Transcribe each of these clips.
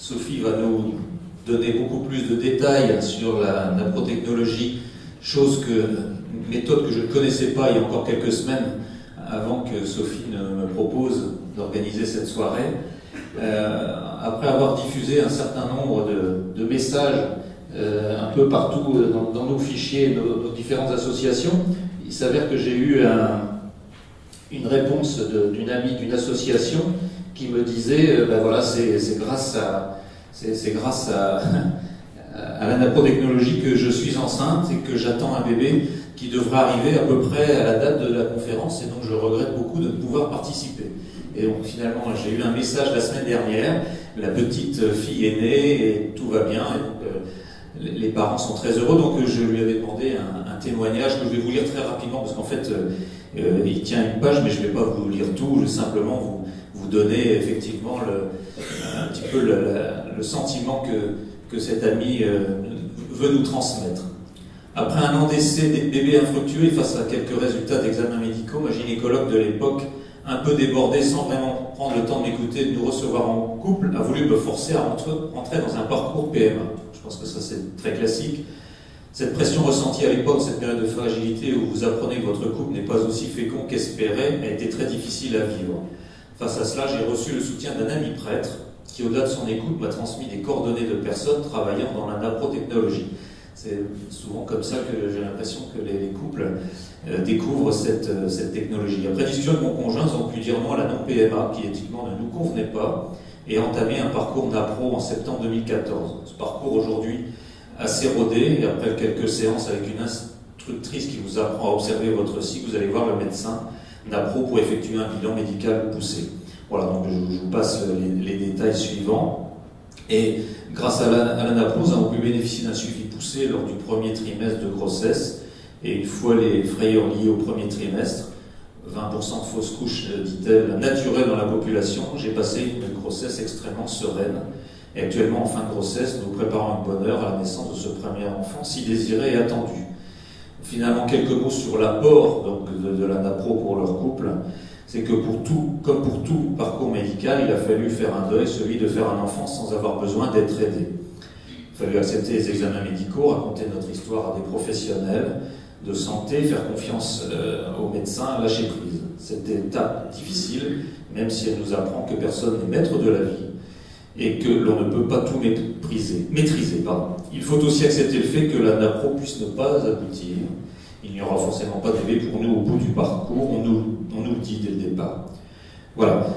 Sophie va nous donner beaucoup plus de détails sur la naprotechnologie, méthode que je ne connaissais pas il y a encore quelques semaines, avant que Sophie ne me propose d'organiser cette soirée. Après avoir diffusé un certain nombre de messages un peu partout dans nos fichiers, nos différentes associations, il s'avère que j'ai eu une réponse d'une amie d'une association qui me disait voilà, c'est grâce à la naprotechnologie que je suis enceinte et que j'attends un bébé qui devra arriver à peu près à la date de la conférence, et donc je regrette beaucoup de ne pouvoir participer. Et donc finalement j'ai eu un message la semaine dernière, la petite fille est née et tout va bien, et donc les parents sont très heureux, donc je lui avais demandé un témoignage que je vais vous lire très rapidement, parce qu'en fait il tient une page, mais je ne vais pas vous lire tout, je vais simplement vous donner effectivement un petit peu le sentiment que cet ami veut nous transmettre. Après un an d'essai des bébés infructueux et face à quelques résultats d'examens médicaux, ma gynécologue de l'époque, un peu débordée, sans vraiment prendre le temps de m'écouter et de nous recevoir en couple, a voulu me forcer à rentrer dans un parcours PMA. Je pense que ça c'est très classique. Cette pression ressentie à l'époque, cette période de fragilité où vous apprenez que votre couple n'est pas aussi fécond qu'espéré, a été très difficile à vivre. Face à cela, j'ai reçu le soutien d'un ami prêtre qui, au-delà de son écoute, m'a transmis des coordonnées de personnes travaillant dans la naprotechnologie. C'est souvent comme ça que j'ai l'impression que les couples découvrent cette technologie. Après discussion avec mon conjoint, ils ont pu dire non à la non-PMA, qui éthiquement ne nous convenait pas, et entamer un parcours NAPRO en septembre 2014. Ce parcours aujourd'hui assez rodé, et après quelques séances avec une instructrice qui vous apprend à observer votre cycle, vous allez voir le médecin NAPRO pour effectuer un bilan médical poussé. Voilà, donc je vous passe les détails suivants. Et grâce à la NAPRO, nous avons pu bénéficier d'un suivi poussé lors du premier trimestre de grossesse. Et une fois les frayeurs liées au premier trimestre, 20% de fausses couches, dit-elle, naturelles dans la population, j'ai passé une grossesse extrêmement sereine. Et actuellement, en fin de grossesse, nous préparons avec bonheur à la naissance de ce premier enfant, si désiré et attendu. Finalement, quelques mots sur l'apport de la NAPRO pour leur couple. C'est que comme pour tout parcours médical, il a fallu faire un deuil, celui de faire un enfant sans avoir besoin d'être aidé. Il a fallu accepter les examens médicaux, raconter notre histoire à des professionnels de santé, faire confiance aux médecins, lâcher prise. Cette étape difficile, même si elle nous apprend que personne n'est maître de la vie et que l'on ne peut pas tout maîtriser. Il faut aussi accepter le fait que la NAPRO puisse ne pas aboutir. Il n'y aura forcément pas de bébé pour nous au bout du parcours, on nous le dit dès le départ. Voilà,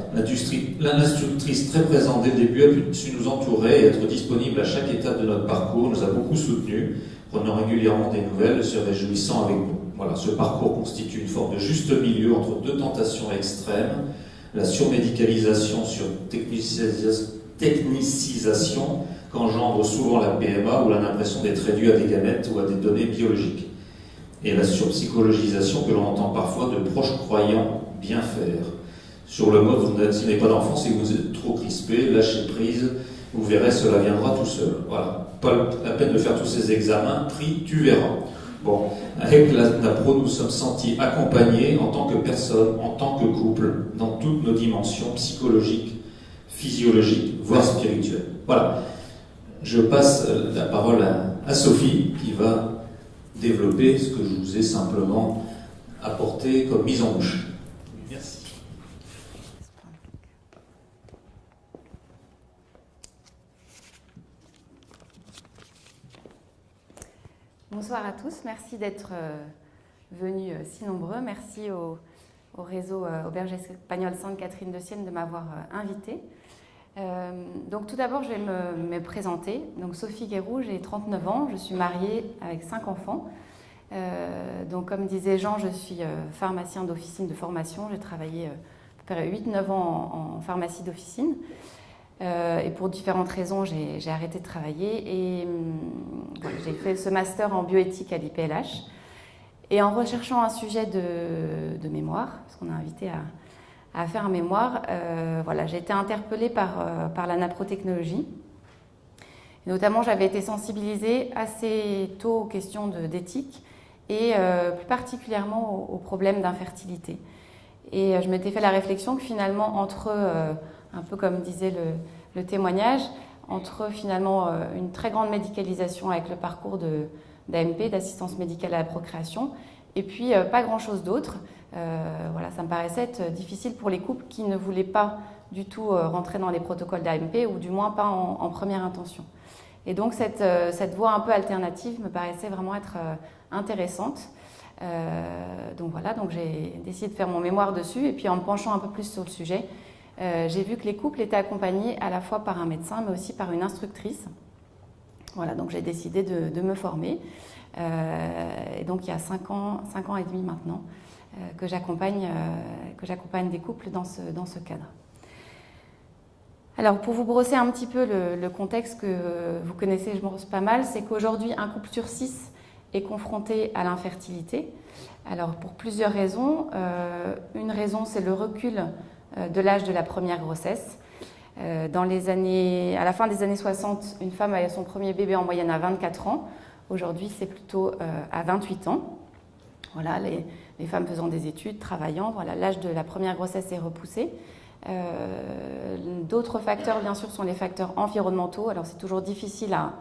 l'instructrice très présente dès le début a su nous entourer et être disponible à chaque étape de notre parcours, nous a beaucoup soutenus, prenant régulièrement des nouvelles, se réjouissant avec nous. Voilà, ce parcours constitue une forme de juste milieu entre deux tentations extrêmes, la surmédicalisation, technicisation qu'engendre souvent la PMA, où l'on a l'impression d'être réduit à des gamètes ou à des données biologiques, et la surpsychologisation que l'on entend parfois de proches croyants bien faire. Sur le mode, vous n'avez pas d'enfant si vous êtes trop crispé, lâchez prise, vous verrez, cela viendra tout seul. Voilà, pas la peine de faire tous ces examens, pris, tu verras. Bon, avec la NAPRO, nous sommes sentis accompagnés en tant que personne, en tant que couple, dans toutes nos dimensions psychologiques, physiologiques, voire spirituelles. Voilà, je passe la parole à Sophie qui va développer ce que je vous ai simplement apporté comme mise en bouche. Merci. Bonsoir à tous, merci d'être venus si nombreux. Merci au réseau Auberge Espagnole Sainte-Catherine de Sienne de m'avoir invité. Donc tout d'abord, je vais me présenter. Donc Sophie Guéroux, j'ai 39 ans, je suis mariée avec 5 enfants. Donc comme disait Jean, je suis pharmacien d'officine de formation. J'ai travaillé à peu près 8-9 ans en pharmacie d'officine. Et pour différentes raisons, j'ai arrêté de travailler et voilà, j'ai fait ce master en bioéthique à l'IPLH. Et en recherchant un sujet de mémoire, parce qu'on a invité à faire un mémoire, voilà, j'ai été interpellée par la naprotechnologie. Et notamment, j'avais été sensibilisée assez tôt aux questions d'éthique et plus particulièrement aux problèmes d'infertilité. Et je m'étais fait la réflexion que finalement, entre, un peu comme disait le témoignage, entre finalement une très grande médicalisation avec le parcours d'AMP, d'assistance médicale à la procréation, et puis pas grand-chose d'autre. Voilà, ça me paraissait être difficile pour les couples qui ne voulaient pas du tout rentrer dans les protocoles d'AMP, ou du moins pas en première intention. Et donc cette voie un peu alternative me paraissait vraiment être intéressante. Donc voilà, donc j'ai décidé de faire mon mémoire dessus, et puis en me penchant un peu plus sur le sujet, j'ai vu que les couples étaient accompagnés à la fois par un médecin, mais aussi par une instructrice. Voilà, donc j'ai décidé de me former. Et donc il y a 5 ans et demi maintenant, que j'accompagne des couples dans ce cadre. Alors pour vous brosser un petit peu le contexte que vous connaissez, je pense pas mal, c'est qu'aujourd'hui un couple sur 6 est confronté à l'infertilité. Alors pour plusieurs raisons. Une raison, c'est le recul de l'âge de la première grossesse. À la fin des années 60, une femme avait son premier bébé en moyenne à 24 ans. Aujourd'hui, c'est plutôt à 28 ans. Voilà, les femmes faisant des études, travaillant, voilà, l'âge de la première grossesse est repoussé. D'autres facteurs, bien sûr, sont les facteurs environnementaux. Alors, c'est toujours difficile à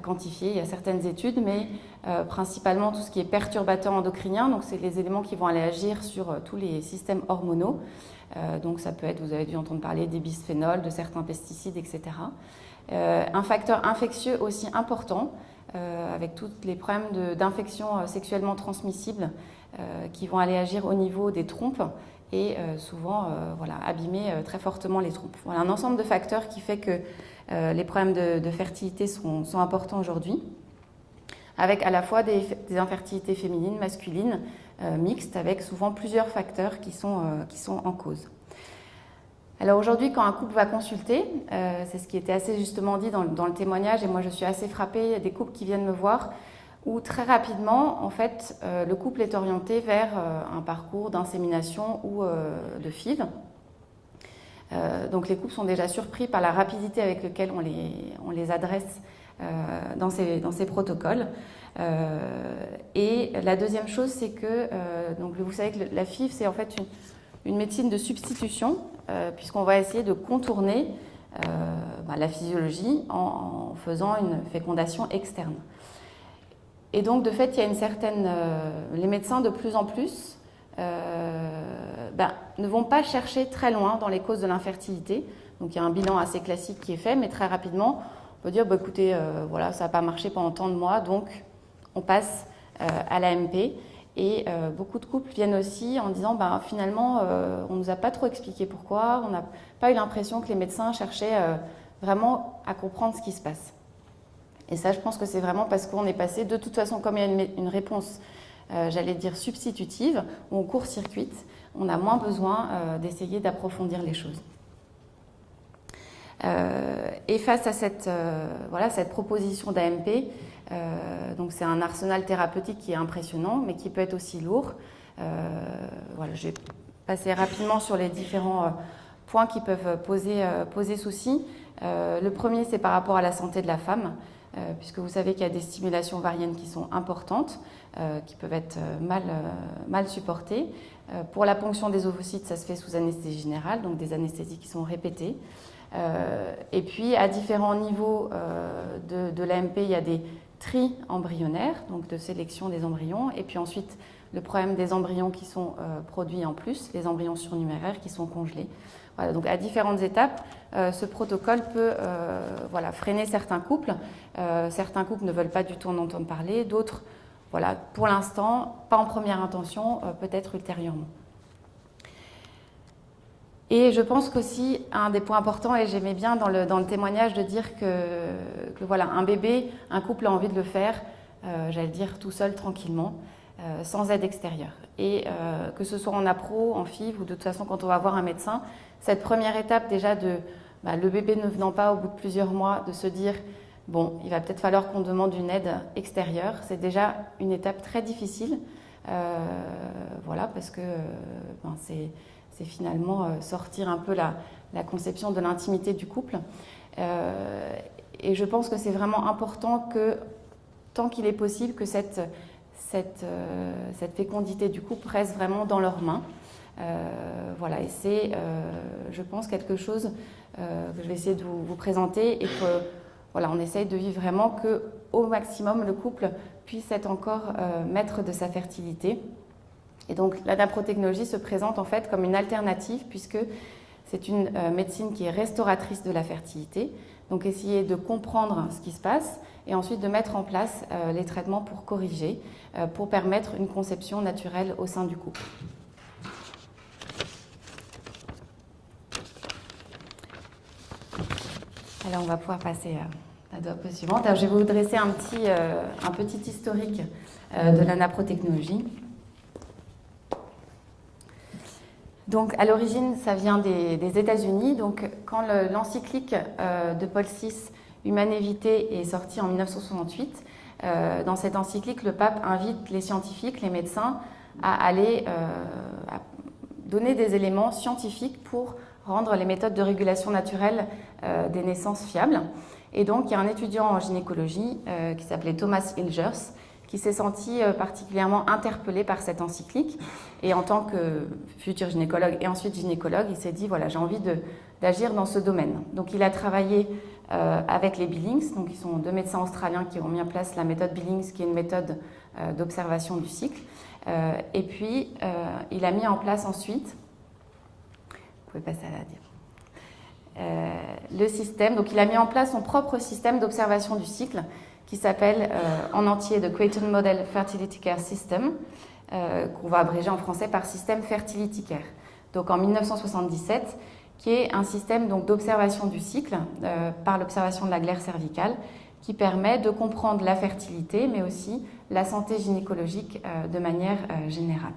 quantifier. Il y a certaines études, mais principalement tout ce qui est perturbateur endocrinien. Donc, c'est les éléments qui vont aller agir sur tous les systèmes hormonaux. Donc, ça peut être, vous avez dû entendre parler des bisphénols, de certains pesticides, etc. Un facteur infectieux aussi important, avec tous les problèmes d'infections sexuellement transmissibles qui vont aller agir au niveau des trompes et souvent voilà, abîmer très fortement les trompes. Voilà un ensemble de facteurs qui fait que les problèmes de fertilité sont importants aujourd'hui, avec à la fois des infertilités féminines, masculines, mixtes, avec souvent plusieurs facteurs qui sont en cause. Alors aujourd'hui, quand un couple va consulter, c'est ce qui était assez justement dit dans le témoignage, et moi je suis assez frappée des couples qui viennent me voir, où très rapidement, en fait, le couple est orienté vers un parcours d'insémination ou de FIV. Donc les couples sont déjà surpris par la rapidité avec laquelle on les adresse dans ces protocoles. Et la deuxième chose, c'est que, donc vous savez que la FIV, c'est en fait une médecine de substitution, puisqu'on va essayer de contourner la physiologie en faisant une fécondation externe. Et donc, de fait, il y a une certaine... les médecins, de plus en plus, ne vont pas chercher très loin dans les causes de l'infertilité. Donc, il y a un bilan assez classique qui est fait, mais très rapidement, on peut dire, écoutez, voilà, ça n'a pas marché pendant tant de mois, donc on passe à l'AMP. Et beaucoup de couples viennent aussi en disant, finalement, on ne nous a pas trop expliqué pourquoi, on n'a pas eu l'impression que les médecins cherchaient vraiment à comprendre ce qui se passe. Et ça, je pense que c'est vraiment parce qu'on est passé, de toute façon, comme il y a une réponse, j'allais dire substitutive, où on court-circuite, on a moins besoin d'essayer d'approfondir les choses. Et face à cette proposition d'AMP, donc c'est un arsenal thérapeutique qui est impressionnant, mais qui peut être aussi lourd. Je vais passer rapidement sur les différents points qui peuvent poser souci. Le premier, c'est par rapport à la santé de la femme, puisque vous savez qu'il y a des stimulations ovariennes qui sont importantes, qui peuvent être mal supportées. Pour la ponction des ovocytes, ça se fait sous anesthésie générale, donc des anesthésies qui sont répétées. Et puis, à différents niveaux de l'AMP, il y a des tri embryonnaires, donc de sélection des embryons, et puis ensuite le problème des embryons qui sont produits en plus, les embryons surnuméraires qui sont congelés. Voilà, donc à différentes étapes, ce protocole peut freiner certains couples. Certains couples ne veulent pas du tout en entendre parler, d'autres, voilà, pour l'instant, pas en première intention, peut-être ultérieurement. Et je pense qu'aussi, un des points importants, et j'aimais bien dans le témoignage de dire que voilà, un bébé, un couple a envie de le faire, j'allais dire tout seul, tranquillement, sans aide extérieure. Et que ce soit en appro, en FIV, ou de toute façon quand on va voir un médecin, cette première étape déjà le bébé ne venant pas au bout de plusieurs mois, de se dire, bon, il va peut-être falloir qu'on demande une aide extérieure, c'est déjà une étape très difficile, voilà, parce que c'est finalement sortir un peu la conception de l'intimité du couple. Et je pense que c'est vraiment important que, tant qu'il est possible, que cette fécondité du couple reste vraiment dans leurs mains. Voilà, et c'est, je pense, quelque chose que je vais essayer de vous présenter et que, voilà, on essaye de vivre vraiment qu'au maximum, le couple puisse être encore maître de sa fertilité. Et donc, la naprotechnologie se présente en fait comme une alternative puisque c'est une médecine qui est restauratrice de la fertilité. Donc, essayer de comprendre ce qui se passe et ensuite de mettre en place les traitements pour corriger, pour permettre une conception naturelle au sein du couple. Alors, on va pouvoir passer à la diapo suivante. Alors, je vais vous dresser un petit historique de la naprotechnologie. Donc, à l'origine, ça vient des États-Unis. Donc, quand l'encyclique de Paul VI, Humanae Vitae, est sortie en 1968, dans cette encyclique, le pape invite les scientifiques, les médecins, à aller à donner des éléments scientifiques pour rendre les méthodes de régulation naturelle des naissances fiables. Et donc, il y a un étudiant en gynécologie qui s'appelait Thomas Hilgers, qui s'est senti particulièrement interpellé par cette encyclique. Et en tant que futur gynécologue et ensuite gynécologue, il s'est dit, voilà, j'ai envie d'agir dans ce domaine. Donc, il a travaillé avec les Billings. Donc, ils sont deux médecins australiens qui ont mis en place la méthode Billings, qui est une méthode d'observation du cycle. Et puis, il a mis en place ensuite, vous pouvez passer à la diapo, le système. Donc, il a mis en place son propre système d'observation du cycle qui s'appelle en entier The Creighton Model Fertility Care System, qu'on va abréger en français par système Fertility Care. Donc, en 1977, qui est un système d'observation du cycle par l'observation de la glaire cervicale, qui permet de comprendre la fertilité, mais aussi la santé gynécologique de manière générale.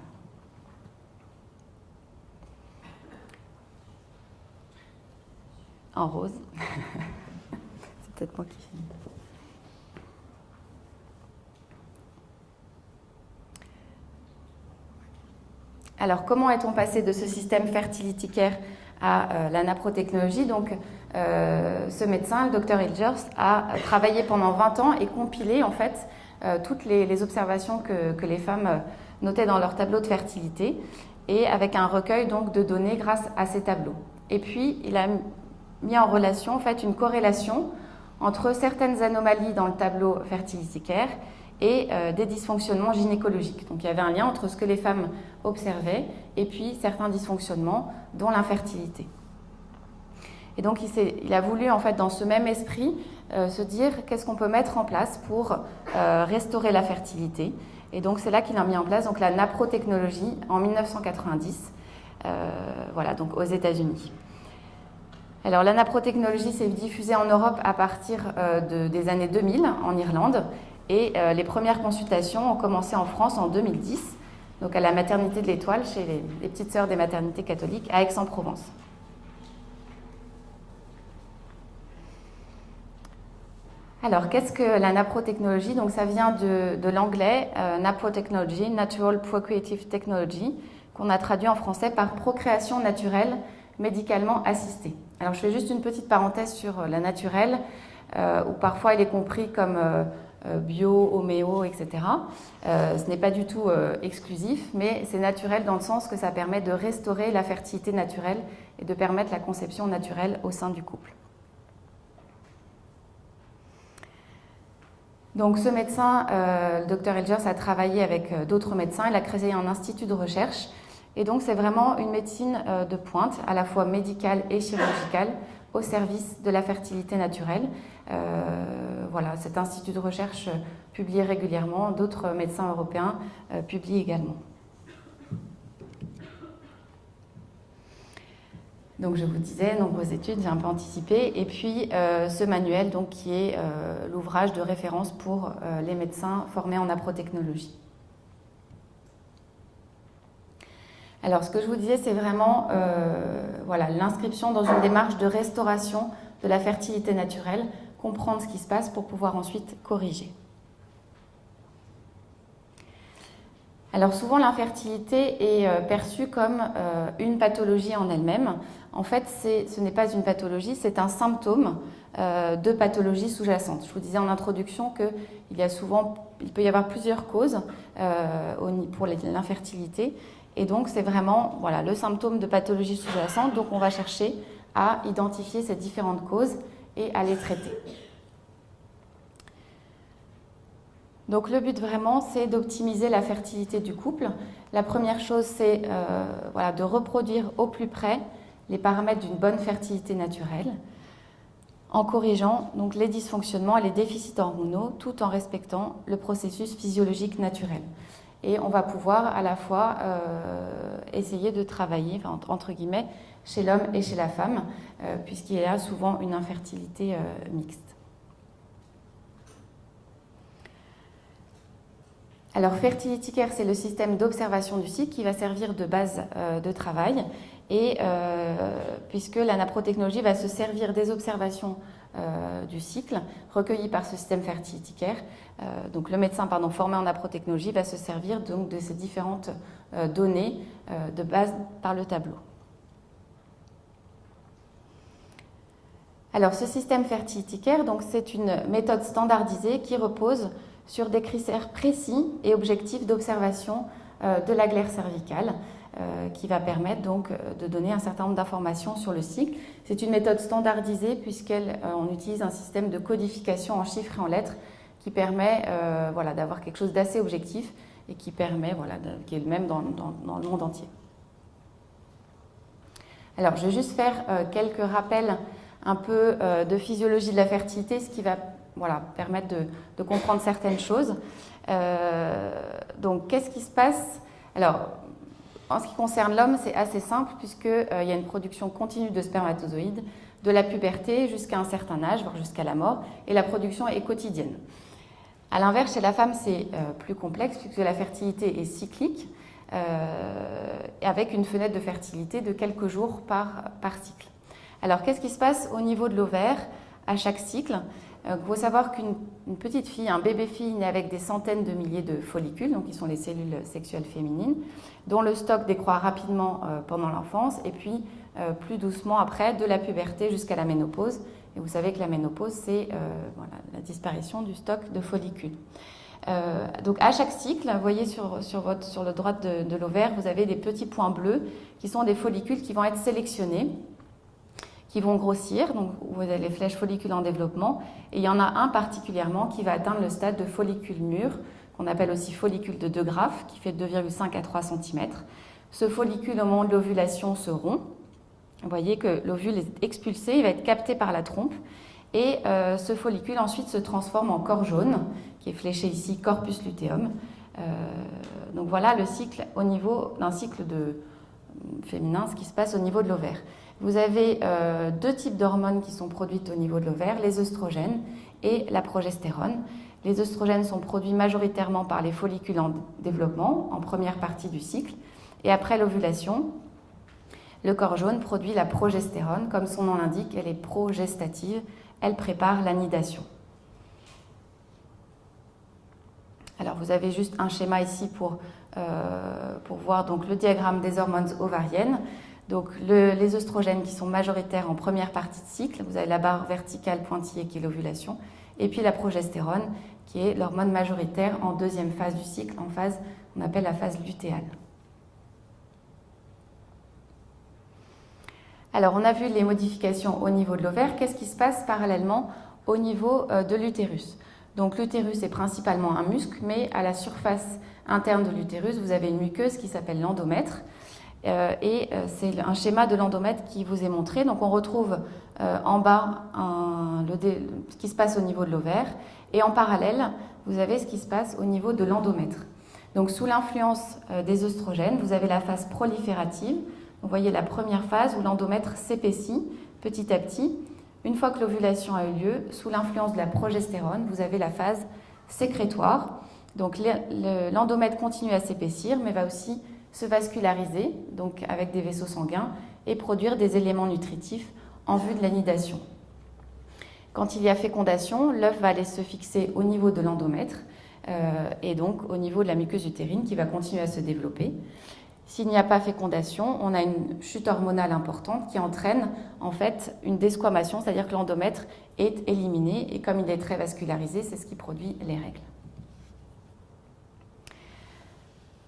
En rose. C'est peut-être moi qui finis. Alors, comment est-on passé de ce système Fertility Care à la naprotechnologie? Donc, ce médecin, le docteur Hilgers, a travaillé pendant 20 ans et compilé en fait toutes les observations que les femmes notaient dans leur tableau de fertilité, et avec un recueil donc de données grâce à ces tableaux. Et puis, il a mis en relation en fait une corrélation entre certaines anomalies dans le tableau Fertility Care et des dysfonctionnements gynécologiques. Donc il y avait un lien entre ce que les femmes observaient et puis certains dysfonctionnements, dont l'infertilité. Et donc il a voulu en fait dans ce même esprit se dire qu'est-ce qu'on peut mettre en place pour restaurer la fertilité. Et donc c'est là qu'il a mis en place donc la naprotechnologie en 1990, voilà, donc aux États-Unis. Alors la naprotechnologie s'est diffusée en Europe à partir des années 2000 en Irlande, et les premières consultations ont commencé en France en 2010, donc à la maternité de l'Étoile, chez les petites sœurs des maternités catholiques à Aix-en-Provence. Alors, qu'est-ce que la naprotechnologie? Donc, ça vient de l'anglais naprotechnology, Natural Procreative Technology, qu'on a traduit en français par procréation naturelle médicalement assistée. Alors, je fais juste une petite parenthèse sur la naturelle, où parfois il est compris comme bio, homéo, etc. Ce n'est pas du tout exclusif, mais c'est naturel dans le sens que ça permet de restaurer la fertilité naturelle et de permettre la conception naturelle au sein du couple. Donc ce médecin, le Dr Hilgers, a travaillé avec d'autres médecins. Il a créé un institut de recherche. Et donc c'est vraiment une médecine de pointe, à la fois médicale et chirurgicale, au service de la fertilité naturelle. Voilà, cet institut de recherche publie régulièrement. D'autres médecins européens publient également. Donc je vous disais, nombreuses études, j'ai un peu anticipé. Et puis ce manuel, donc, qui est l'ouvrage de référence pour les médecins formés en naprotechnologie. Alors ce que je vous disais, c'est vraiment voilà, l'inscription dans une démarche de restauration de la fertilité naturelle, comprendre ce qui se passe pour pouvoir ensuite corriger. Alors souvent l'infertilité est perçue comme une pathologie en elle-même. En fait, ce n'est pas une pathologie, c'est un symptôme de pathologies sous-jacentes. Je vous disais en introduction qu'il peut y avoir plusieurs causes pour l'infertilité. Et donc, c'est vraiment le symptôme de pathologie sous-jacente. Donc, on va chercher à identifier ces différentes causes et à les traiter. Donc, le but vraiment, c'est d'optimiser la fertilité du couple. La première chose, c'est de reproduire au plus près les paramètres d'une bonne fertilité naturelle, en corrigeant donc les dysfonctionnements et les déficits hormonaux, tout en respectant le processus physiologique naturel. Et on va pouvoir à la fois essayer de travailler, entre guillemets, chez l'homme et chez la femme, puisqu'il y a souvent une infertilité mixte. Alors, Fertility Care, c'est le système d'observation du cycle qui va servir de base de travail. Et puisque la naprotechnologie va se servir des observations du cycle recueillies par ce système Fertility Care, donc le médecin formé en naprotechnologie va se servir donc de ces différentes données de base par le tableau. Alors, ce système Fertility Care, donc, c'est une méthode standardisée qui repose sur des critères précis et objectifs d'observation de la glaire cervicale, qui va permettre donc de donner un certain nombre d'informations sur le cycle. C'est une méthode standardisée puisqu'on utilise un système de codification en chiffres et en lettres qui permet d'avoir quelque chose d'assez objectif et qui permet qui est le même dans le monde entier. Alors, je vais juste faire quelques rappels un peu de physiologie de la fertilité, ce qui va permettre de comprendre certaines choses. Donc, qu'est-ce qui se passe? Alors, en ce qui concerne l'homme, c'est assez simple puisqu'il y a une production continue de spermatozoïdes de la puberté jusqu'à un certain âge, voire jusqu'à la mort, et la production est quotidienne. À l'inverse, chez la femme, c'est plus complexe puisque la fertilité est cyclique, avec une fenêtre de fertilité de quelques jours par cycle. Alors, qu'est-ce qui se passe au niveau de l'ovaire à chaque cycle? Il faut savoir qu'une petite fille, un bébé-fille, naît avec des centaines de milliers de follicules, donc qui sont les cellules sexuelles féminines, dont le stock décroît rapidement pendant l'enfance et puis plus doucement après, de la puberté jusqu'à la ménopause. Et vous savez que la ménopause, c'est la disparition du stock de follicules. Donc à chaque cycle, vous voyez sur le droit de l'ovaire, vous avez des petits points bleus qui sont des follicules qui vont être sélectionnés, qui vont grossir, donc vous avez les flèches follicules en développement, et il y en a un particulièrement qui va atteindre le stade de follicule mûr, qu'on appelle aussi follicule de De Graaf, qui fait 2,5 à 3 cm. Ce follicule, au moment de l'ovulation, se rompt. Vous voyez que l'ovule est expulsé, il va être capté par la trompe, et ce follicule ensuite se transforme en corps jaune, qui est fléché ici, corpus luteum. Donc voilà le cycle au niveau d'un cycle féminin, ce qui se passe au niveau de l'ovaire. Vous avez deux types d'hormones qui sont produites au niveau de l'ovaire, les œstrogènes et la progestérone. Les œstrogènes sont produits majoritairement par les follicules en développement, en première partie du cycle. Et après l'ovulation, le corps jaune produit la progestérone. Comme son nom l'indique, elle est progestative, elle prépare la nidation. Alors vous avez juste un schéma ici pour voir donc, le diagramme des hormones ovariennes. Donc les œstrogènes qui sont majoritaires en première partie de cycle, vous avez la barre verticale pointillée qui est l'ovulation, et puis la progestérone qui est l'hormone majoritaire en deuxième phase du cycle, en phase qu'on appelle la phase lutéale. Alors on a vu les modifications au niveau de l'ovaire, qu'est-ce qui se passe parallèlement au niveau de l'utérus? Donc l'utérus est principalement un muscle, mais à la surface interne de l'utérus, vous avez une muqueuse qui s'appelle l'endomètre. Et c'est un schéma de l'endomètre qui vous est montré. Donc on retrouve en bas ce qui se passe au niveau de l'ovaire et en parallèle, vous avez ce qui se passe au niveau de l'endomètre. Donc sous l'influence des œstrogènes, vous avez la phase proliférative. Vous voyez la première phase où l'endomètre s'épaissit petit à petit. Une fois que l'ovulation a eu lieu, sous l'influence de la progestérone, vous avez la phase sécrétoire. Donc l'endomètre continue à s'épaissir, mais va aussi se vasculariser, donc avec des vaisseaux sanguins, et produire des éléments nutritifs en vue de la nidation. Quand il y a fécondation, l'œuf va aller se fixer au niveau de l'endomètre et donc au niveau de la muqueuse utérine qui va continuer à se développer. S'il n'y a pas fécondation, on a une chute hormonale importante qui entraîne en fait une desquamation, c'est-à-dire que l'endomètre est éliminé et comme il est très vascularisé, c'est ce qui produit les règles.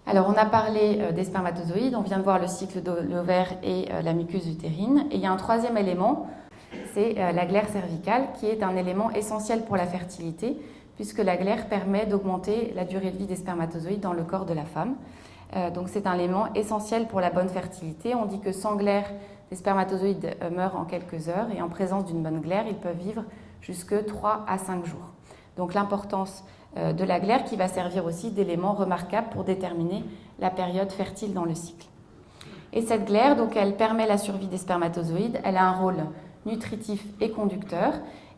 Alors on a parlé des spermatozoïdes, on vient de voir le cycle de l'ovaire et la muqueuse utérine. Et il y a un troisième élément, c'est la glaire cervicale qui est un élément essentiel pour la fertilité puisque la glaire permet d'augmenter la durée de vie des spermatozoïdes dans le corps de la femme. Donc c'est un élément essentiel pour la bonne fertilité. On dit que sans glaire, les spermatozoïdes meurent en quelques heures et en présence d'une bonne glaire, ils peuvent vivre jusque 3 à 5 jours. Donc l'importance de la glaire qui va servir aussi d'élément remarquable pour déterminer la période fertile dans le cycle. Et cette glaire, donc, elle permet la survie des spermatozoïdes, elle a un rôle nutritif et conducteur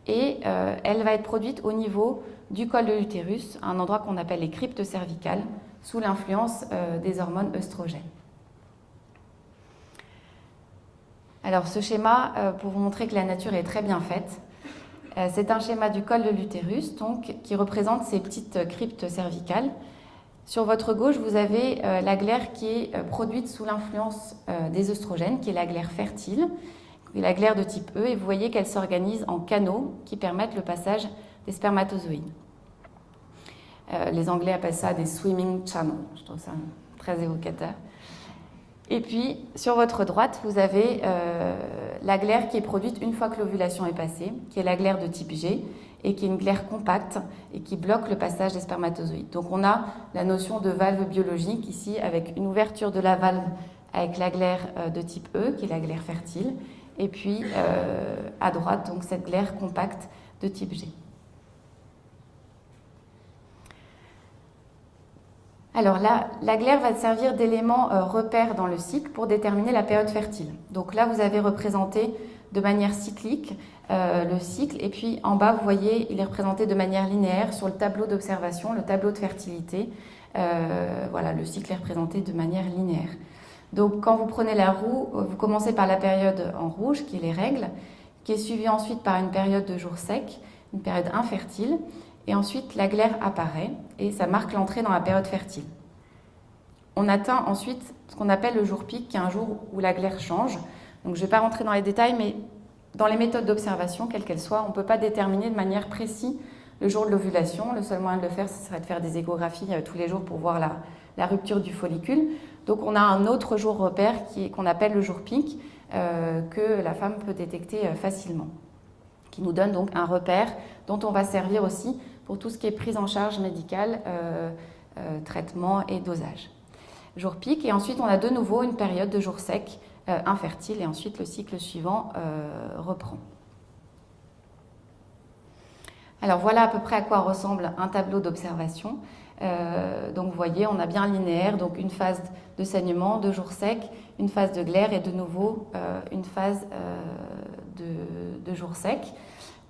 et elle va être produite au niveau du col de l'utérus, un endroit qu'on appelle les cryptes cervicales, sous l'influence des hormones œstrogènes. Alors ce schéma, pour vous montrer que la nature est très bien faite, c'est un schéma du col de l'utérus donc, qui représente ces petites cryptes cervicales. Sur votre gauche, vous avez la glaire qui est produite sous l'influence des œstrogènes, qui est la glaire fertile, la glaire de type E, et vous voyez qu'elle s'organise en canaux qui permettent le passage des spermatozoïdes. Les Anglais appellent ça des swimming channels, je trouve ça très évocateur. Et puis, sur votre droite, vous avez la glaire qui est produite une fois que l'ovulation est passée, qui est la glaire de type G, et qui est une glaire compacte et qui bloque le passage des spermatozoïdes. Donc on a la notion de valve biologique ici, avec une ouverture de la valve avec la glaire de type E, qui est la glaire fertile, et puis à droite, donc cette glaire compacte de type G. Alors là, la glaire va servir d'élément repère dans le cycle pour déterminer la période fertile. Donc là, vous avez représenté de manière cyclique le cycle, et puis en bas, vous voyez, il est représenté de manière linéaire sur le tableau d'observation, le tableau de fertilité. Voilà, le cycle est représenté de manière linéaire. Donc quand vous prenez la roue, vous commencez par la période en rouge, qui est les règles, qui est suivie ensuite par une période de jours secs, une période infertile, et ensuite la glaire apparaît et ça marque l'entrée dans la période fertile. On atteint ensuite ce qu'on appelle le jour pic, qui est un jour où la glaire change. Donc je ne vais pas rentrer dans les détails, mais dans les méthodes d'observation, quelles qu'elles soient, on ne peut pas déterminer de manière précise le jour de l'ovulation. Le seul moyen de le faire, ce serait de faire des échographies tous les jours pour voir la rupture du follicule. Donc on a un autre jour repère qu'on appelle le jour pic, que la femme peut détecter facilement, qui nous donne donc un repère dont on va servir aussi pour tout ce qui est prise en charge médicale, traitement et dosage. Jour pic, et ensuite on a de nouveau une période de jours secs, infertile, et ensuite le cycle suivant reprend. Alors voilà à peu près à quoi ressemble un tableau d'observation. Donc vous voyez, on a bien linéaire, donc une phase de saignement, 2 jours secs, une phase de glaire et de nouveau une phase de jours secs.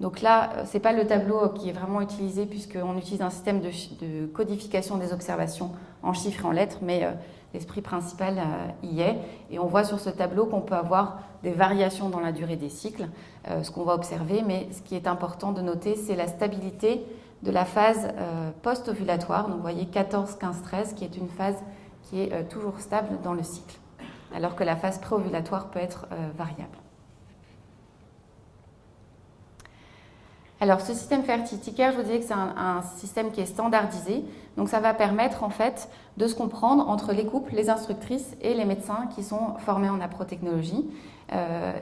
Donc là, ce n'est pas le tableau qui est vraiment utilisé puisqu'on utilise un système de codification des observations en chiffres et en lettres, mais l'esprit principal y est. Et on voit sur ce tableau qu'on peut avoir des variations dans la durée des cycles, ce qu'on va observer, mais ce qui est important de noter, c'est la stabilité de la phase post-ovulatoire. Donc vous voyez 14, 15, 13, qui est une phase qui est toujours stable dans le cycle, alors que la phase préovulatoire peut être variable. Alors ce système fertiliticaire, je vous disais que c'est un système qui est standardisé, donc ça va permettre en fait de se comprendre entre les couples, les instructrices et les médecins qui sont formés en aprotechnologie,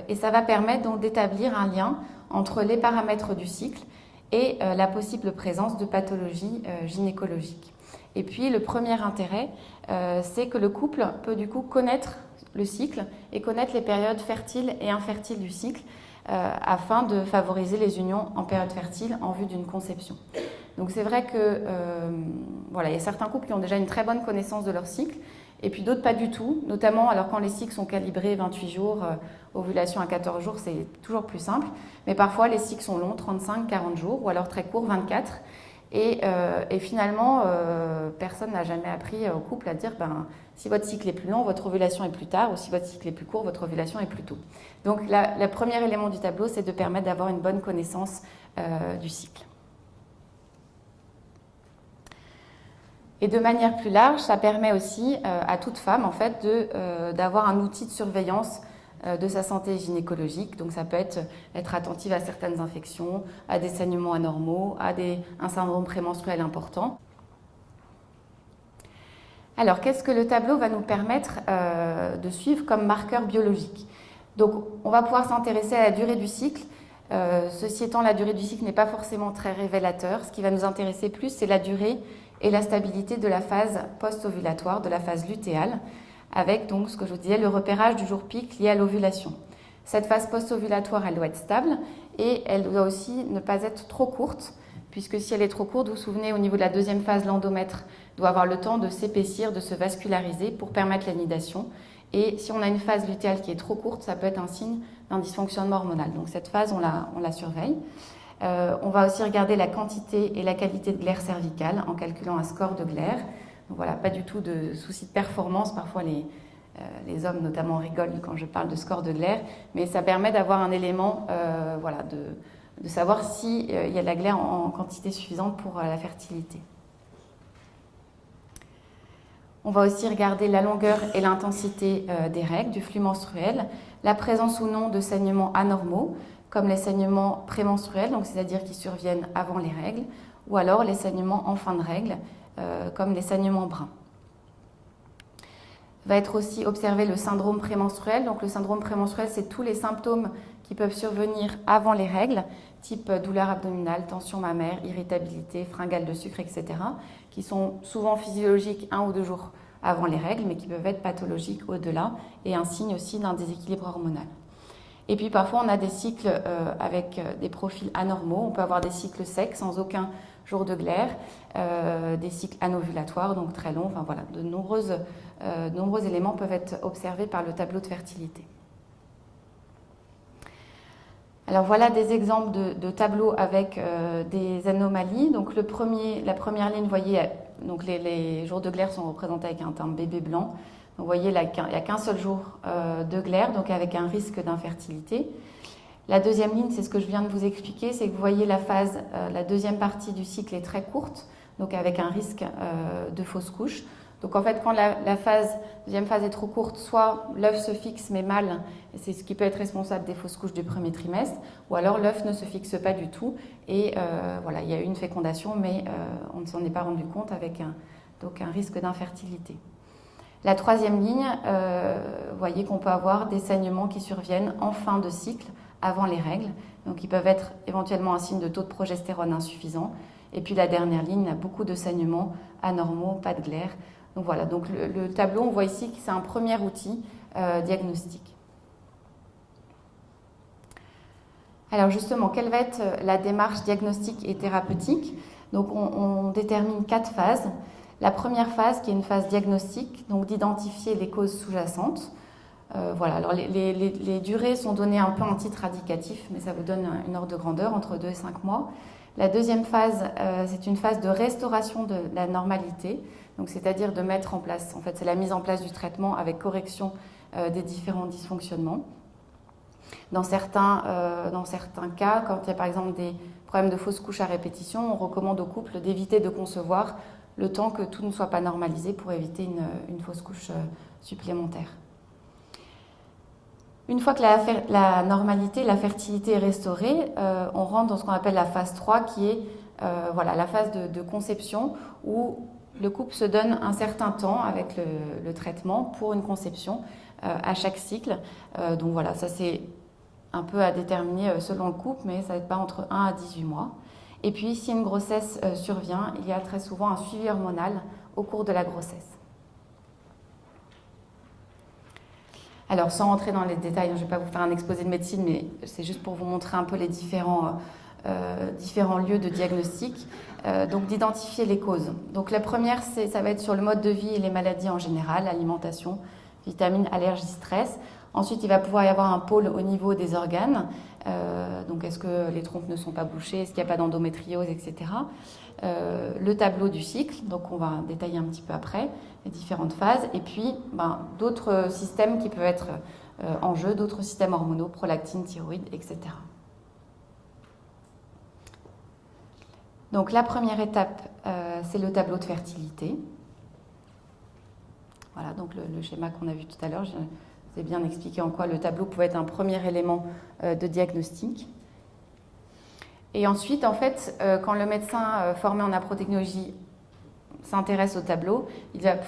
et ça va permettre donc d'établir un lien entre les paramètres du cycle et la possible présence de pathologies gynécologiques. Et puis le premier intérêt, c'est que le couple peut du coup connaître le cycle et connaître les périodes fertiles et infertiles du cycle, afin de favoriser les unions en période fertile en vue d'une conception. Donc c'est vrai que voilà, il y a certains couples qui ont déjà une très bonne connaissance de leur cycle, et puis d'autres pas du tout, notamment alors quand les cycles sont calibrés 28 jours, ovulation à 14 jours, c'est toujours plus simple, mais parfois les cycles sont longs, 35, 40 jours, ou alors très courts, 24, et finalement, personne n'a jamais appris au couple à dire si votre cycle est plus long, votre ovulation est plus tard, ou si votre cycle est plus court, votre ovulation est plus tôt. Donc le premier élément du tableau, c'est de permettre d'avoir une bonne connaissance du cycle. Et de manière plus large, ça permet aussi à toute femme en fait, d'avoir un outil de surveillance de sa santé gynécologique. Donc ça peut être attentive à certaines infections, à des saignements anormaux, à un syndrome prémenstruel important. Alors qu'est-ce que le tableau va nous permettre de suivre comme marqueur biologique? Donc on va pouvoir s'intéresser à la durée du cycle. Ceci étant, la durée du cycle n'est pas forcément très révélateur. Ce qui va nous intéresser plus, c'est la durée et la stabilité de la phase post-ovulatoire, de la phase lutéale, avec donc ce que je vous disais, le repérage du jour pic lié à l'ovulation. Cette phase post-ovulatoire, elle doit être stable et elle doit aussi ne pas être trop courte, puisque si elle est trop courte, vous vous souvenez, au niveau de la deuxième phase, l'endomètre doit avoir le temps de s'épaissir, de se vasculariser pour permettre l'anidation. Et si on a une phase lutéale qui est trop courte, ça peut être un signe d'un dysfonctionnement hormonal. Donc cette phase, on la surveille. On va aussi regarder la quantité et la qualité de glaire cervicale en calculant un score de glaire. Donc voilà, pas du tout de souci de performance. Parfois, les hommes notamment rigolent quand je parle de score de glaire, mais ça permet d'avoir un élément voilà, de savoir s'il y a de la glaire en quantité suffisante pour la fertilité. On va aussi regarder la longueur et l'intensité des règles, du flux menstruel, la présence ou non de saignements anormaux, comme les saignements prémenstruels, donc c'est-à-dire qui surviennent avant les règles, ou alors les saignements en fin de règles, comme les saignements bruns. Va être aussi observé le syndrome prémenstruel. Donc le syndrome prémenstruel, c'est tous les symptômes qui peuvent survenir avant les règles, type douleur abdominale, tension mammaire, irritabilité, fringales de sucre, etc., qui sont souvent physiologiques 1 ou 2 jours avant les règles, mais qui peuvent être pathologiques au-delà, et un signe aussi d'un déséquilibre hormonal. Et puis parfois, on a des cycles avec des profils anormaux. On peut avoir des cycles secs, sans aucun jour de glaire, des cycles anovulatoires, donc très longs. Enfin voilà, de nombreux éléments peuvent être observés par le tableau de fertilité. Alors voilà des exemples de tableaux avec des anomalies. Donc la première ligne, vous voyez, donc les jours de glaire sont représentés avec un terme bébé blanc. Donc, vous voyez, il n'y a qu'un seul jour de glaire, donc avec un risque d'infertilité. La deuxième ligne, c'est ce que je viens de vous expliquer, c'est que vous voyez la deuxième partie du cycle est très courte, donc avec un risque de fausse couche. Donc en fait, quand la deuxième phase est trop courte, soit l'œuf se fixe mais mal, et c'est ce qui peut être responsable des fausses couches du premier trimestre, ou alors l'œuf ne se fixe pas du tout, et voilà, il y a eu une fécondation, mais on ne s'en est pas rendu compte avec un risque d'infertilité. La troisième ligne, vous voyez qu'on peut avoir des saignements qui surviennent en fin de cycle, avant les règles, donc ils peuvent être éventuellement un signe de taux de progestérone insuffisant. Et puis la dernière ligne, il y a beaucoup de saignements anormaux, pas de glaire. Donc voilà, donc le tableau, on voit ici que c'est un premier outil diagnostique. Alors justement, quelle va être la démarche diagnostique et thérapeutique? Donc on détermine 4 phases. La première phase, qui est une phase diagnostique, donc d'identifier les causes sous-jacentes. Voilà, alors les durées sont données un peu en titre indicatif, mais ça vous donne une ordre de grandeur, entre 2 et 5 mois. La deuxième phase, c'est une phase de restauration de la normalité, donc c'est-à-dire de mettre en place, en fait c'est la mise en place du traitement avec correction des différents dysfonctionnements. Dans certains cas, quand il y a par exemple des problèmes de fausse couche à répétition, on recommande au couple d'éviter de concevoir le temps que tout ne soit pas normalisé pour éviter une fausse couche supplémentaire. Une fois que la normalité, la fertilité est restaurée, on rentre dans ce qu'on appelle la phase 3, qui est voilà, la phase de conception, où le couple se donne un certain temps avec le traitement pour une conception à chaque cycle. Donc voilà, ça c'est un peu à déterminer selon le couple, mais ça va être pas entre 1 à 18 mois. Et puis, si une grossesse survient, il y a très souvent un suivi hormonal au cours de la grossesse. Alors, sans rentrer dans les détails, je ne vais pas vous faire un exposé de médecine, mais c'est juste pour vous montrer un peu les différents lieux de diagnostic. Donc, d'identifier les causes. Donc, la première, ça va être sur le mode de vie et les maladies en général, alimentation, vitamines, allergies, stress. Ensuite, il va pouvoir y avoir un pôle au niveau des organes. Donc, est-ce que les trompes ne sont pas bouchées? Est-ce qu'il n'y a pas d'endométriose, etc. Le tableau du cycle, donc on va détailler un petit peu après, les différentes phases. Et puis, d'autres systèmes qui peuvent être en jeu, d'autres systèmes hormonaux, prolactine, thyroïde, etc. Donc la première étape, c'est le tableau de fertilité. Voilà, donc le schéma qu'on a vu tout à l'heure, je vous ai bien expliqué en quoi le tableau pouvait être un premier élément de diagnostic. Et ensuite, en fait, quand le médecin formé en aprotechnologie s'intéresse au tableau,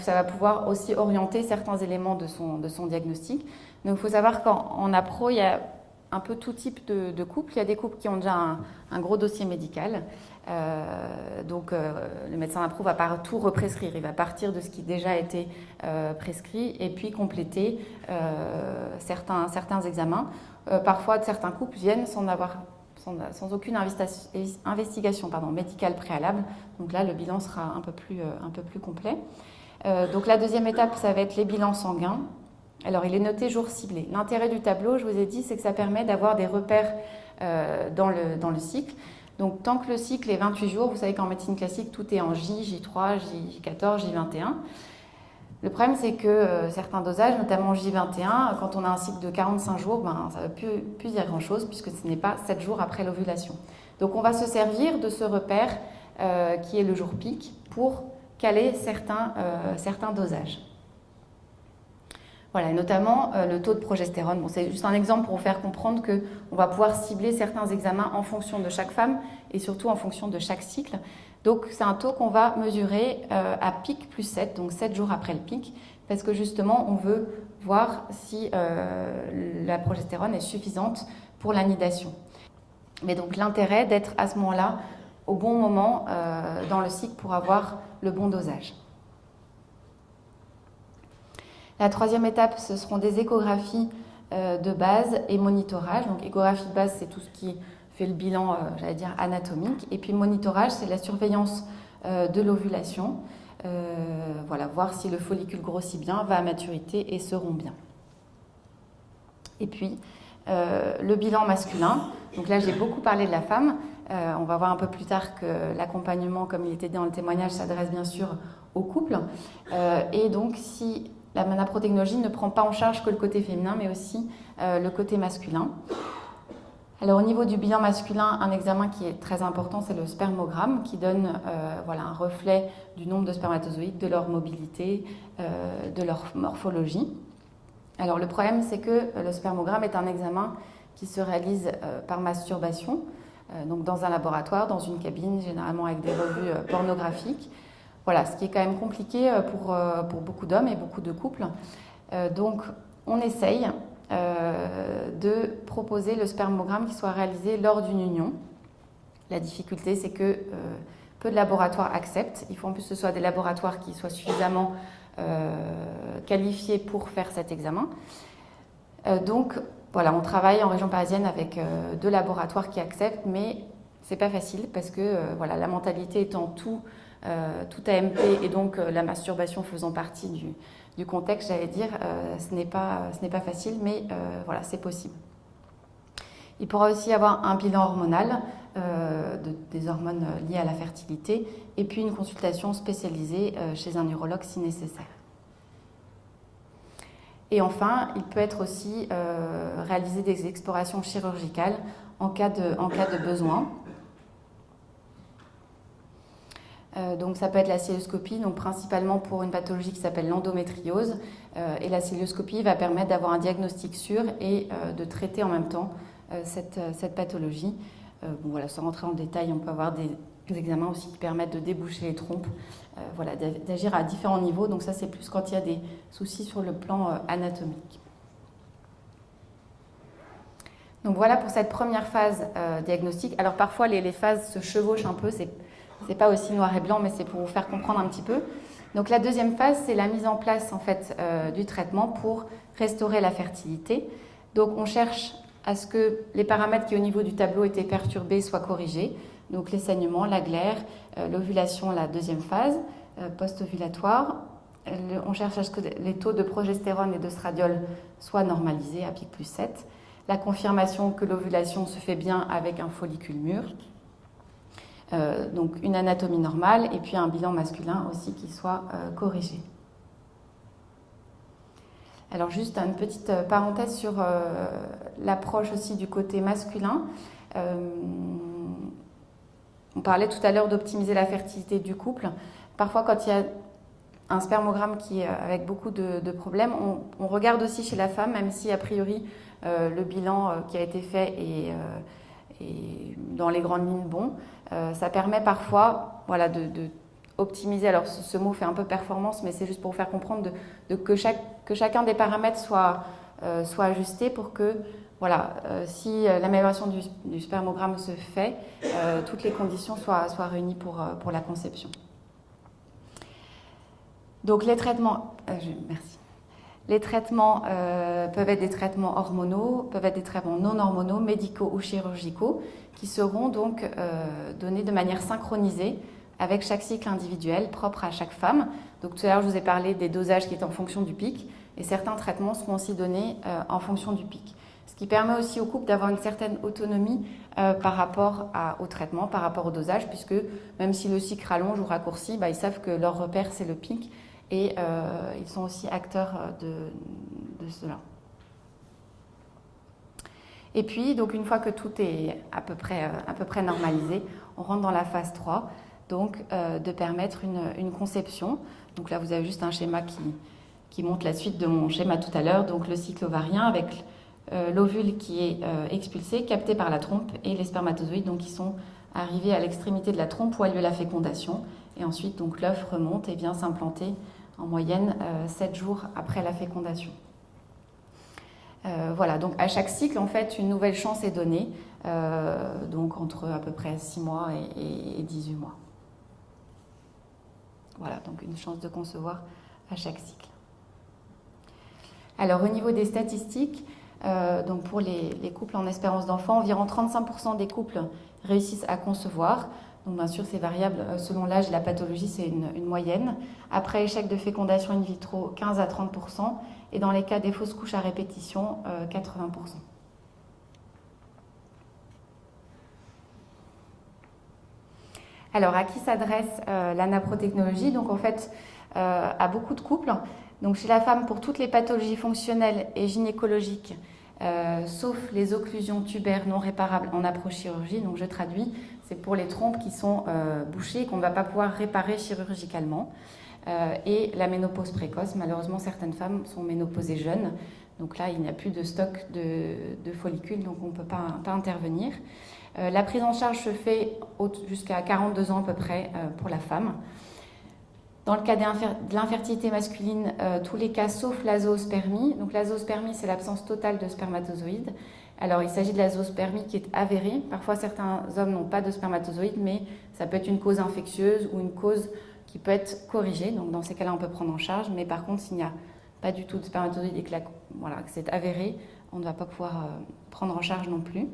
ça va pouvoir aussi orienter certains éléments de son diagnostic. Donc il faut savoir qu'en appro, il y a un peu tout type de couples. Il y a des couples qui ont déjà un gros dossier médical. Le médecin appro ne va pas tout represcrire. Il va partir de ce qui a déjà été prescrit et puis compléter certains examens. Parfois, certains couples viennent sans aucune investigation médicale préalable. Donc là, le bilan sera un peu plus complet. Donc la deuxième étape, ça va être les bilans sanguins. Alors, il est noté jour ciblé. L'intérêt du tableau, je vous ai dit, c'est que ça permet d'avoir des repères dans le cycle. Donc, tant que le cycle est 28 jours, vous savez qu'en médecine classique, tout est en J, J3, J14, J21. Le problème, c'est que certains dosages, notamment J21, quand on a un cycle de 45 jours, ça ne veut plus dire grand-chose puisque ce n'est pas 7 jours après l'ovulation. Donc, on va se servir de ce repère qui est le jour pic pour caler certains dosages. Voilà, et notamment le taux de progestérone. Bon, c'est juste un exemple pour vous faire comprendre qu'on va pouvoir cibler certains examens en fonction de chaque femme et surtout en fonction de chaque cycle. Donc, c'est un taux qu'on va mesurer à pic plus 7, donc 7 jours après le pic, parce que justement, on veut voir si la progestérone est suffisante pour l'anidation. Mais donc, l'intérêt d'être à ce moment-là, au bon moment dans le cycle pour avoir le bon dosage. La troisième étape, ce seront des échographies de base et monitorage. Donc, échographie de base, c'est tout ce qui fait le bilan, anatomique. Et puis, monitorage, c'est la surveillance de l'ovulation. Voir si le follicule grossit bien, va à maturité et se rompt bien. Et puis, le bilan masculin. Donc là, j'ai beaucoup parlé de la femme. On va voir un peu plus tard que l'accompagnement, comme il était dit dans le témoignage, s'adresse bien sûr au couple. Et donc, si la aprotechnologie ne prend pas en charge que le côté féminin, mais aussi le côté masculin. Alors au niveau du bilan masculin, un examen qui est très important, c'est le spermogramme, qui donne un reflet du nombre de spermatozoïdes, de leur mobilité, de leur morphologie. Alors le problème, c'est que le spermogramme est un examen qui se réalise par masturbation, donc dans un laboratoire, dans une cabine, généralement avec des revues pornographiques. Voilà, ce qui est quand même compliqué pour beaucoup d'hommes et beaucoup de couples. Donc, on essaye de proposer le spermogramme qui soit réalisé lors d'une union. La difficulté, c'est que peu de laboratoires acceptent. Il faut en plus que ce soit des laboratoires qui soient suffisamment qualifiés pour faire cet examen. On travaille en région parisienne avec 2 laboratoires qui acceptent, mais c'est pas facile parce que la mentalité étant tout AMP et donc la masturbation faisant partie du contexte, j'allais dire, ce n'est pas facile, mais c'est possible. Il pourra aussi y avoir un bilan hormonal, des hormones liées à la fertilité, et puis une consultation spécialisée chez un urologue si nécessaire. Et enfin, il peut être aussi réalisé des explorations chirurgicales en cas de besoin. Donc ça peut être la cœlioscopie, donc principalement pour une pathologie qui s'appelle l'endométriose. Et la cœlioscopie va permettre d'avoir un diagnostic sûr et de traiter en même temps cette pathologie. Sans rentrer en détail, on peut avoir des examens aussi qui permettent de déboucher les trompes, d'agir à différents niveaux. Donc ça, c'est plus quand il y a des soucis sur le plan anatomique. Donc voilà pour cette première phase diagnostique. Alors parfois, les phases se chevauchent un peu, c'est pas aussi noir et blanc, mais c'est pour vous faire comprendre un petit peu. Donc la deuxième phase, c'est la mise en place du traitement pour restaurer la fertilité. Donc on cherche à ce que les paramètres qui au niveau du tableau étaient perturbés soient corrigés. Donc les saignements, la glaire, l'ovulation, la deuxième phase post-ovulatoire. On cherche à ce que les taux de progestérone et d'œstradiol soient normalisés à pic plus 7. La confirmation que l'ovulation se fait bien avec un follicule mûr. Donc une anatomie normale et puis un bilan masculin aussi qui soit corrigé. Alors juste une petite parenthèse sur on parlait tout à l'heure d'optimiser la fertilité du couple. Parfois, quand il y a un spermogramme qui est avec beaucoup de problèmes, on regarde aussi chez la femme, même si a priori le bilan qui a été fait est dans les grandes lignes bon. Ça permet parfois de optimiser. Alors ce mot fait un peu performance, mais c'est juste pour vous faire comprendre que chacun des paramètres soit ajusté pour que si l'amélioration du spermogramme se fait, toutes les conditions soient réunies pour la conception. Donc les traitements, merci. Les traitements peuvent être des traitements hormonaux, peuvent être des traitements non hormonaux, médicaux ou chirurgicaux, qui seront donc donnés de manière synchronisée avec chaque cycle individuel propre à chaque femme. Donc tout à l'heure, je vous ai parlé des dosages qui étaient en fonction du pic, et certains traitements seront aussi donnés en fonction du pic. Ce qui permet aussi au couple d'avoir une certaine autonomie par rapport au traitement, par rapport au dosage, puisque même si le cycle rallonge ou raccourcit, ils savent que leur repère, c'est le pic, et ils sont aussi acteurs de cela. Et puis, donc, une fois que tout est à peu près normalisé, on rentre dans la phase 3, donc de permettre une conception. Donc là, vous avez juste un schéma qui montre la suite de mon schéma tout à l'heure, donc le cycle ovarien avec l'ovule qui est expulsé, capté par la trompe, et les spermatozoïdes donc, qui sont arrivés à l'extrémité de la trompe où a lieu la fécondation. Et ensuite, donc, l'œuf remonte et vient s'implanter en moyenne 7 jours après la fécondation. Voilà, donc à chaque cycle, en fait, une nouvelle chance est donnée, donc entre à peu près 6 mois et 18 mois. Voilà, donc une chance de concevoir à chaque cycle. Alors, au niveau des statistiques, donc pour les couples en espérance d'enfant, environ 35% des couples réussissent à concevoir. Donc bien sûr, c'est variable selon l'âge et la pathologie, c'est une moyenne. Après échec de fécondation in vitro, 15 à 30%. Et dans les cas des fausses couches à répétition, 80%. Alors, à qui s'adresse la naprotechnologie? Donc en fait, à beaucoup de couples. Donc chez la femme, pour toutes les pathologies fonctionnelles et gynécologiques, sauf les occlusions tubaires non réparables en naprochirurgie. Donc je traduis, c'est pour les trompes qui sont bouchées et qu'on ne va pas pouvoir réparer chirurgicalement. Et la ménopause précoce, malheureusement certaines femmes sont ménopausées jeunes. Donc là, il n'y a plus de stock de follicules, donc on ne peut pas intervenir. La prise en charge se fait jusqu'à 42 ans à peu près pour la femme. Dans le cas de l'infertilité masculine, tous les cas sauf l'azoospermie. Donc l'azoospermie, c'est l'absence totale de spermatozoïdes. Alors il s'agit de l'azoospermie qui est avérée. Parfois certains hommes n'ont pas de spermatozoïdes, mais ça peut être une cause infectieuse ou une cause qui peut être corrigée. Donc dans ces cas-là, on peut prendre en charge. Mais par contre, s'il n'y a pas du tout de spermatozoïdes et que c'est avéré, on ne va pas pouvoir prendre en charge non plus.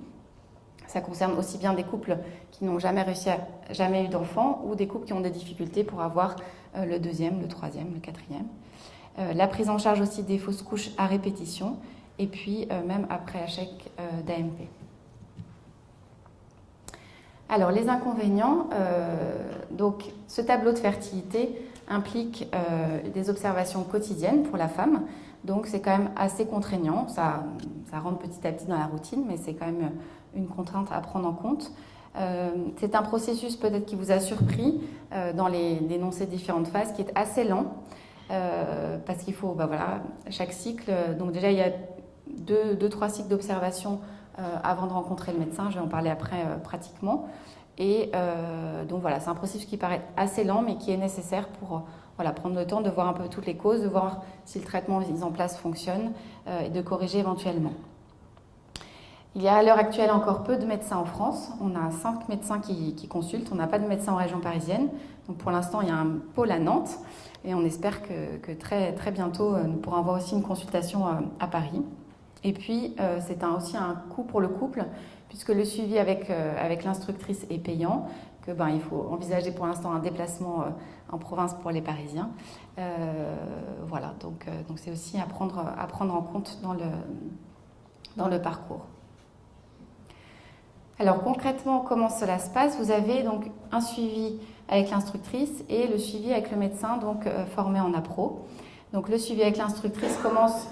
Ça concerne aussi bien des couples qui n'ont jamais eu d'enfants ou des couples qui ont des difficultés pour avoir le deuxième, le troisième, le quatrième. La prise en charge aussi des fausses couches à répétition et puis même après échec d'AMP. Alors les inconvénients, donc ce tableau de fertilité implique des observations quotidiennes pour la femme, donc c'est quand même assez contraignant, ça rentre petit à petit dans la routine, mais c'est quand même une contrainte à prendre en compte. C'est un processus peut-être qui vous a surpris dans l'énoncé des différentes phases, qui est assez lent, parce qu'il faut, chaque cycle, donc déjà il y a 2-3 cycles d'observation avant de rencontrer le médecin, je vais en parler après pratiquement. Et donc voilà, c'est un processus qui paraît assez lent, mais qui est nécessaire pour prendre le temps de voir un peu toutes les causes, de voir si le traitement mis en place fonctionne et de corriger éventuellement. Il y a à l'heure actuelle encore peu de médecins en France. On a 5 médecins qui consultent. On n'a pas de médecins en région parisienne. Donc pour l'instant, il y a un pôle à Nantes. Et on espère que très, très bientôt, nous pourrons avoir aussi une consultation à Paris. Et puis, c'est aussi un coût pour le couple, puisque le suivi avec l'instructrice est payant, il faut envisager pour l'instant un déplacement en province pour les Parisiens. Donc c'est aussi à prendre en compte dans le parcours. Alors concrètement, comment cela se passe? Vous avez donc un suivi avec l'instructrice et le suivi avec le médecin formé en appro. Donc le suivi avec l'instructrice commence,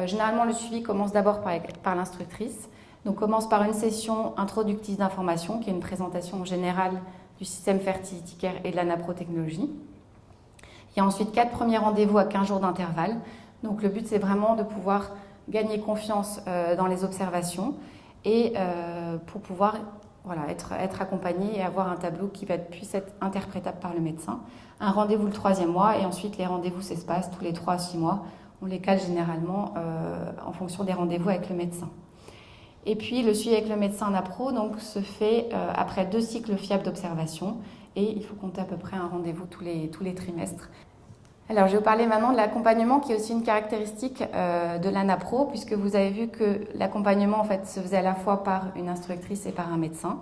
généralement le suivi commence d'abord par l'instructrice. Donc commence par une session introductive d'information qui est une présentation générale du système Fertility Care et de la naprotechnologie. Il y a ensuite 4 premiers rendez-vous à 15 jours d'intervalle. Donc le but, c'est vraiment de pouvoir gagner confiance dans les observations et pour pouvoir être accompagné et avoir un tableau qui puisse être interprétable par le médecin. Un rendez-vous le 3e mois et ensuite les rendez-vous s'espacent tous les 3 à 6 mois. On les cale généralement en fonction des rendez-vous avec le médecin. Et puis le suivi avec le médecin napro donc, se fait après 2 cycles fiables d'observation et il faut compter à peu près un rendez-vous tous les trimestres. Alors je vais vous parler maintenant de l'accompagnement qui est aussi une caractéristique de la napro puisque vous avez vu que l'accompagnement en fait se faisait à la fois par une instructrice et par un médecin.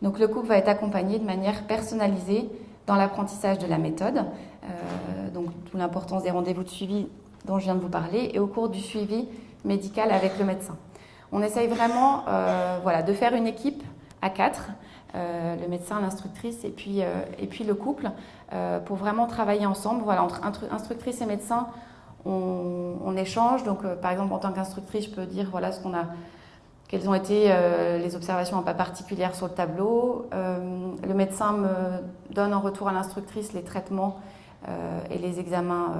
Donc le couple va être accompagné de manière personnalisée dans l'apprentissage de la méthode, donc d'où l'importance des rendez-vous de suivi dont je viens de vous parler, et au cours du suivi médical avec le médecin. On essaye vraiment de faire une équipe à 4, le médecin, l'instructrice et puis le couple, pour vraiment travailler ensemble. Voilà, entre instructrice et médecin, on échange. Donc, par exemple, en tant qu'instructrice, je peux dire voilà, quelles ont été les observations un peu particulières sur le tableau. Le médecin me donne en retour à l'instructrice les traitements et les examens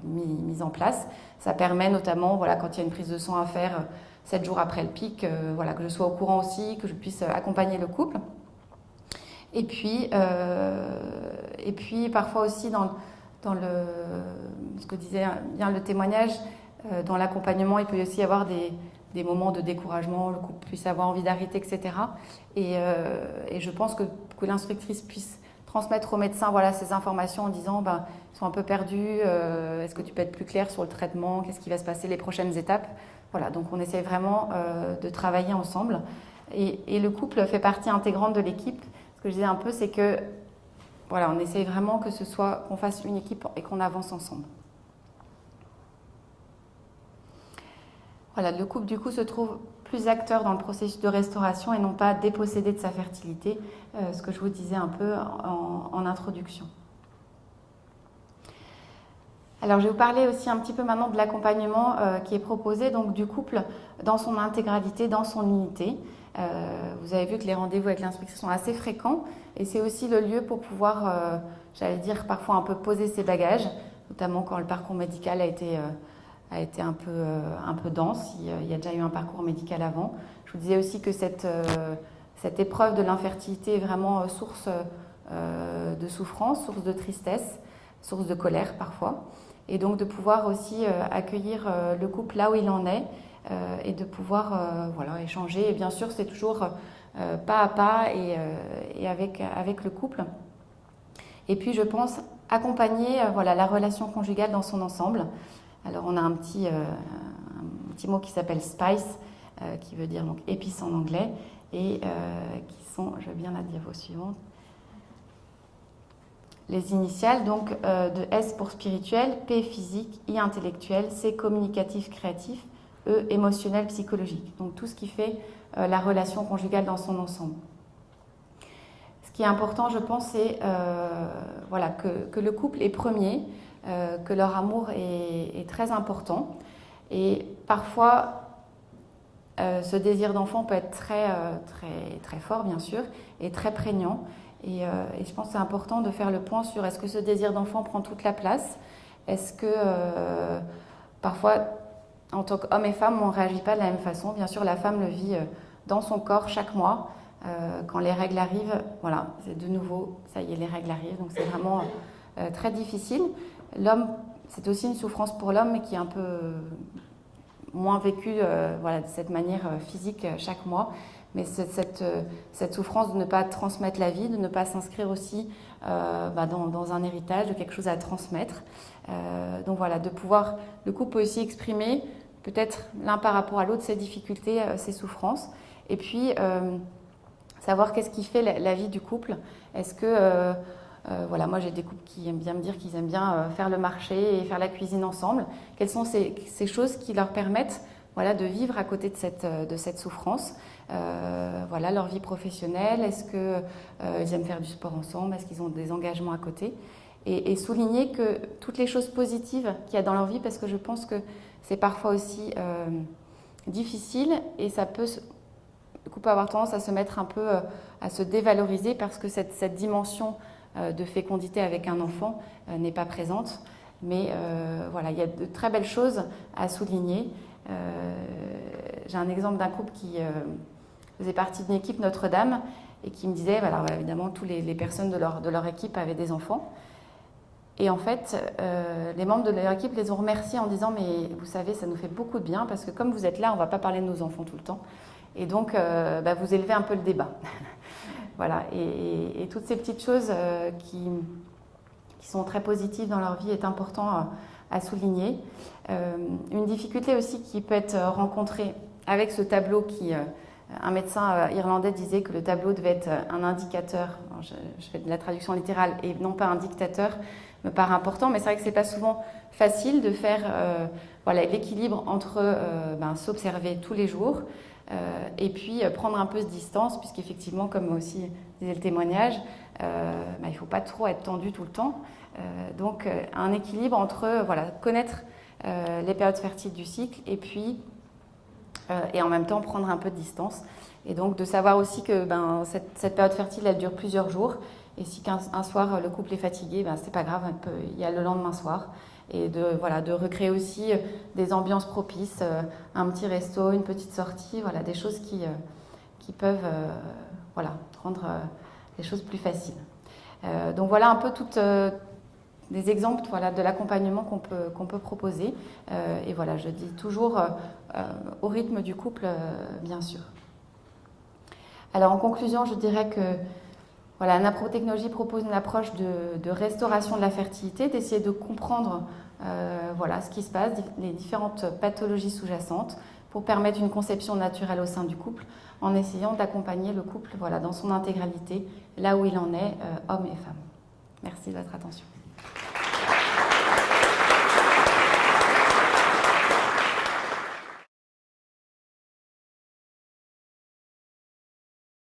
mis en place. Ça permet notamment, quand il y a une prise de sang à faire 7 jours après le pic, que je sois au courant aussi, que je puisse accompagner le couple. Et puis parfois aussi dans ce que disait bien le témoignage, dans l'accompagnement, il peut aussi y avoir des moments de découragement, le couple puisse avoir envie d'arrêter, etc. Et je pense que l'instructrice puisse transmettre au médecin ces informations en disant ils sont un peu perdus, est-ce que tu peux être plus clair sur le traitement, qu'est-ce qui va se passer les prochaines étapes. Voilà, donc on essaie vraiment de travailler ensemble. Et le couple fait partie intégrante de l'équipe. Ce que je disais un peu, c'est que on essaye vraiment qu'on fasse une équipe et qu'on avance ensemble. Voilà, le couple du coup se trouve plus acteur dans le processus de restauration et non pas dépossédé de sa fertilité, ce que je vous disais un peu en introduction. Alors je vais vous parler aussi un petit peu maintenant de l'accompagnement qui est proposé donc du couple dans son intégralité, dans son unité. Vous avez vu que les rendez-vous avec l'instructrice sont assez fréquents et c'est aussi le lieu pour pouvoir, parfois un peu poser ses bagages, notamment quand le parcours médical a été un peu dense. Il y a déjà eu un parcours médical avant. Je vous disais aussi que cette épreuve de l'infertilité est vraiment source de souffrance, source de tristesse, source de colère parfois. Et donc de pouvoir aussi accueillir le couple là où il en est et de pouvoir échanger. Et bien sûr, c'est toujours pas à pas et avec le couple. Et puis, je pense accompagner la relation conjugale dans son ensemble. Alors, on a un petit mot qui s'appelle SPICE, qui veut dire donc épices en anglais, et qui sont, je veux bien la diapo suivante, les initiales, donc de S pour spirituel, P physique, I intellectuel, C communicatif créatif, E émotionnel psychologique. Donc tout ce qui fait la relation conjugale dans son ensemble. Ce qui est important, je pense, c'est que le couple est premier, que leur amour est très important. Et parfois, ce désir d'enfant peut être très fort, bien sûr, et très prégnant. Et je pense que c'est important de faire le point sur est-ce que ce désir d'enfant prend toute la place. Est-ce que parfois, en tant qu'homme et femme, on ne réagit pas de la même façon. Bien sûr, la femme le vit dans son corps chaque mois. Quand les règles arrivent, voilà, c'est de nouveau, ça y est, les règles arrivent. Donc c'est vraiment très difficile. L'homme, c'est aussi une souffrance pour l'homme, mais qui est un peu moins vécue de cette manière physique chaque mois. Mais cette souffrance de ne pas transmettre la vie, de ne pas s'inscrire aussi dans un héritage, de quelque chose à transmettre. Donc voilà, de pouvoir, le couple peut aussi exprimer peut-être l'un par rapport à l'autre ses difficultés, ses souffrances. Et puis, savoir qu'est-ce qui fait la vie du couple. Est-ce que, moi j'ai des couples qui aiment bien me dire qu'ils aiment bien faire le marché et faire la cuisine ensemble. Quelles sont ces choses qui leur permettent de vivre à côté de cette souffrance, leur vie professionnelle, est-ce qu'ils aiment faire du sport ensemble, est-ce qu'ils ont des engagements à côté et souligner que toutes les choses positives qu'il y a dans leur vie, parce que je pense que c'est parfois aussi difficile et le couple peut avoir tendance à se mettre un peu à se dévaloriser parce que cette dimension de fécondité avec un enfant n'est pas présente. Mais voilà, il y a de très belles choses à souligner. J'ai un exemple d'un couple qui faisait partie d'une équipe Notre-Dame et qui me disait, alors évidemment, toutes les personnes de leur équipe avaient des enfants. Et en fait, les membres de leur équipe les ont remerciés en disant « Mais vous savez, ça nous fait beaucoup de bien parce que comme vous êtes là, on ne va pas parler de nos enfants tout le temps. Et donc, vous élevez un peu le débat. » Voilà. Et toutes ces petites choses qui sont très positives dans leur vie est important à souligner. Une difficulté aussi qui peut être rencontrée avec ce tableau qui... Un médecin irlandais disait que le tableau devait être un indicateur. Je fais de la traduction littérale et non pas un dictateur, me paraît important, mais c'est vrai que ce n'est pas souvent facile de faire l'équilibre entre s'observer tous les jours et puis prendre un peu de distance, puisqu'effectivement, comme aussi disait le témoignage, il ne faut pas trop être tendu tout le temps. Donc un équilibre entre connaître les périodes fertiles du cycle et puis et en même temps prendre un peu de distance. Et donc de savoir aussi que cette période fertile, elle dure plusieurs jours. Et si un soir le couple est fatigué, c'est pas grave, il y a le lendemain soir. Et de recréer aussi des ambiances propices, un petit resto, une petite sortie, des choses qui peuvent rendre les choses plus faciles. Donc voilà un peu toutes des exemples de l'accompagnement qu'on peut proposer. Et voilà, je dis toujours au rythme du couple, bien sûr. Alors en conclusion, je dirais que Naprotechnologie propose une approche de restauration de la fertilité, d'essayer de comprendre ce qui se passe, les différentes pathologies sous-jacentes, pour permettre une conception naturelle au sein du couple, en essayant d'accompagner le couple dans son intégralité, là où il en est, homme et femme. Merci de votre attention.